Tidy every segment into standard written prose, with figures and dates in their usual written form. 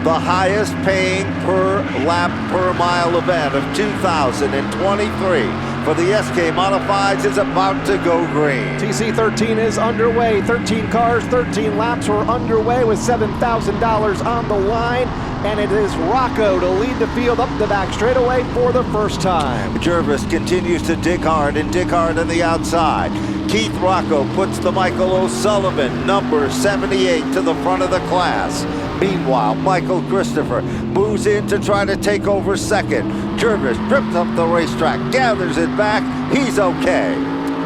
the highest paying per lap per mile event of 2023 for the SK Modifieds is about to go green. TC13 is underway. 13 cars, 13 laps are underway with $7,000 on the line. And it is Rocco to lead the field up the back straightaway for the first time. Jervis continues to dig hard on the outside. Keith Rocco puts the Michael O'Sullivan, number 78, to the front of the class. Meanwhile, Michael Christopher moves in to try to take over second. Jervis drips up the racetrack, gathers it back. He's okay.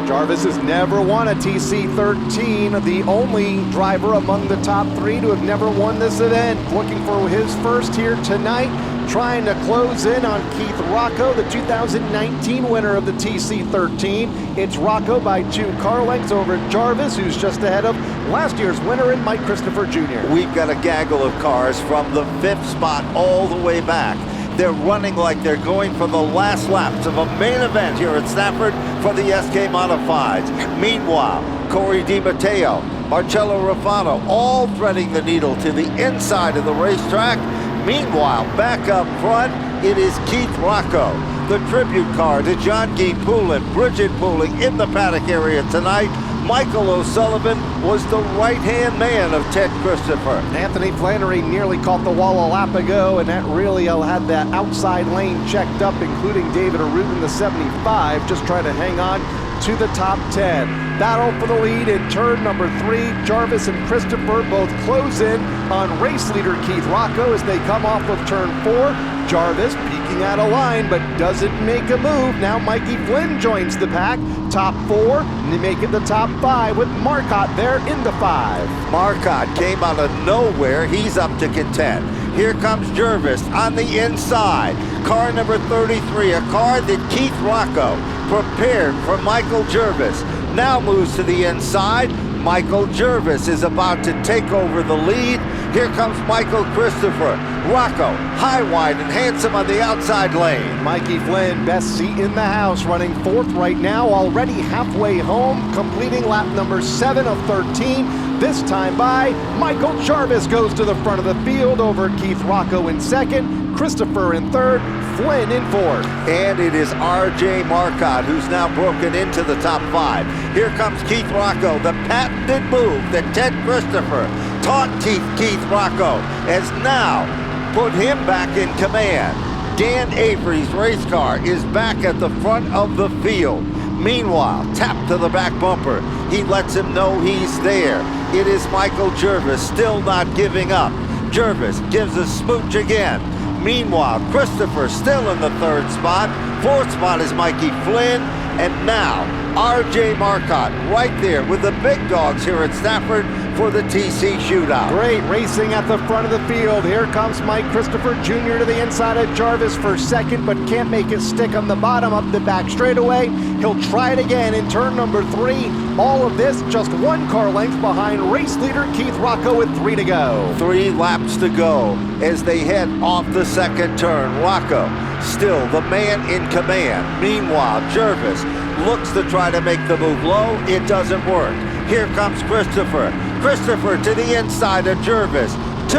Jarvis has never won a TC13, the only driver among the top three to have never won this event. Looking for his first here tonight, trying to close in on Keith Rocco, the 2019 winner of the TC13. It's Rocco by 2 car lengths over Jarvis, who's just ahead of last year's winner in Mike Christopher Jr. We've got a gaggle of cars from the 5th spot all the way back. They're running like they're going for the last laps of a main event here at Stafford for the SK Modifieds. Meanwhile, Corey DiMatteo, Marcello Rafano, all threading the needle to the inside of the racetrack. Meanwhile, back up front, it is Keith Rocco. The tribute car to John Guy Poulin, Bridget Pooling in the paddock area tonight. Michael O'Sullivan was the right-hand man of Ted Christopher. Anthony Flannery nearly caught the wall a lap ago, and that really had that outside lane checked up, including David Arute in the 75, just trying to hang on to the top 10. Battle for the lead in turn number 3. Jarvis and Christopher both close in on race leader Keith Rocco as they come off of turn 4. Jarvis peeking out of line, but doesn't make a move. Now Mikey Flynn joins the pack. Top 4, and they make it the top 5 with Marcotte there in the 5. Marcotte came out of nowhere. He's up to contend. Here comes Jervis on the inside. Car number 33, a car that Keith Rocco prepared for Michael Jervis. Now moves to the inside. Michael Jervis is about to take over the lead. Here comes Michael Christopher. Rocco, high, wide, and handsome on the outside lane. Mikey Flynn, best seat in the house, running 4th right now, already halfway home, completing lap number 7 of 13. This time by Michael Jarvis goes to the front of the field over Keith Rocco in 2nd, Christopher in 3rd, Flynn in 4th. And it is R.J. Marcotte who's now broken into the top 5. Here comes Keith Rocco, the patented move that Ted Christopher taught Keith Rocco has now put him back in command. Dan Avery's race car is back at the front of the field. Meanwhile, tap to the back bumper. He lets him know he's there. It is Michael Jervis still not giving up. Jervis gives a smooch again. Meanwhile, Christopher still in the 3rd spot. 4th spot is Mikey Flynn. And now, R.J. Marcotte right there with the big dogs here at Stafford for the TC Shootout. Great racing at the front of the field. Here comes Mike Christopher Jr. to the inside of Jarvis for 2nd, but can't make it stick on the bottom up the back straightaway. He'll try it again in turn number 3. All of this just 1 car length behind race leader Keith Rocco with 3 to go. 3 laps to go as they head off the 2nd turn. Rocco still the man in command. Meanwhile, Jervis looks to try to make the move low. It doesn't work. Here comes Christopher. Christopher to the inside of Jervis. 2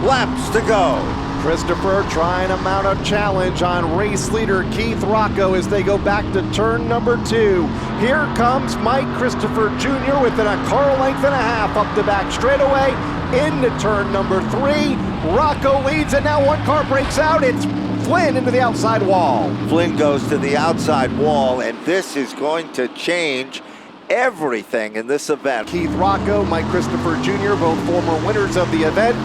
laps to go. Christopher trying to mount a challenge on race leader Keith Rocco as they go back to turn number 2. Here comes Mike Christopher Jr. within a car length and a half up the back straightaway into turn number 3. Rocco leads, and now 1 car breaks out. It's Flynn into the outside wall. Flynn goes to the outside wall, and this is going to change everything in this event. Keith Rocco, Mike Christopher Jr., both former winners of the event,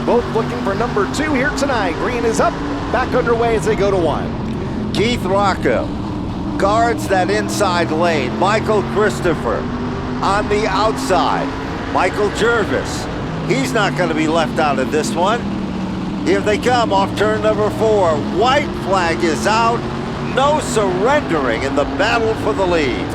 both looking for number 2 here tonight. Green is up, back underway as they go to 1. Keith Rocco guards that inside lane. Michael Christopher on the outside. Michael Jervis, he's not going to be left out of this one. Here they come off turn number 4. White flag is out. No surrendering in the battle for the lead.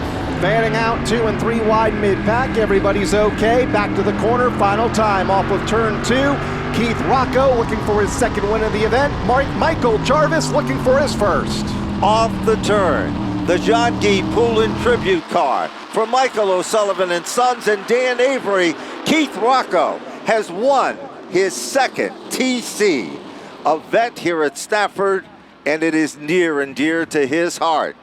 Fanning out 2 and 3 wide mid-pack. Everybody's okay. Back to the corner. Final time off of turn 2. Keith Rocco looking for his 2nd win of the event. Michael Jarvis looking for his 1st. Off the turn, the John Guy Poulin tribute car for Michael O'Sullivan and Sons and Dan Avery. Keith Rocco has won his 2nd TC, a vet here at Stafford, and it is near and dear to his heart.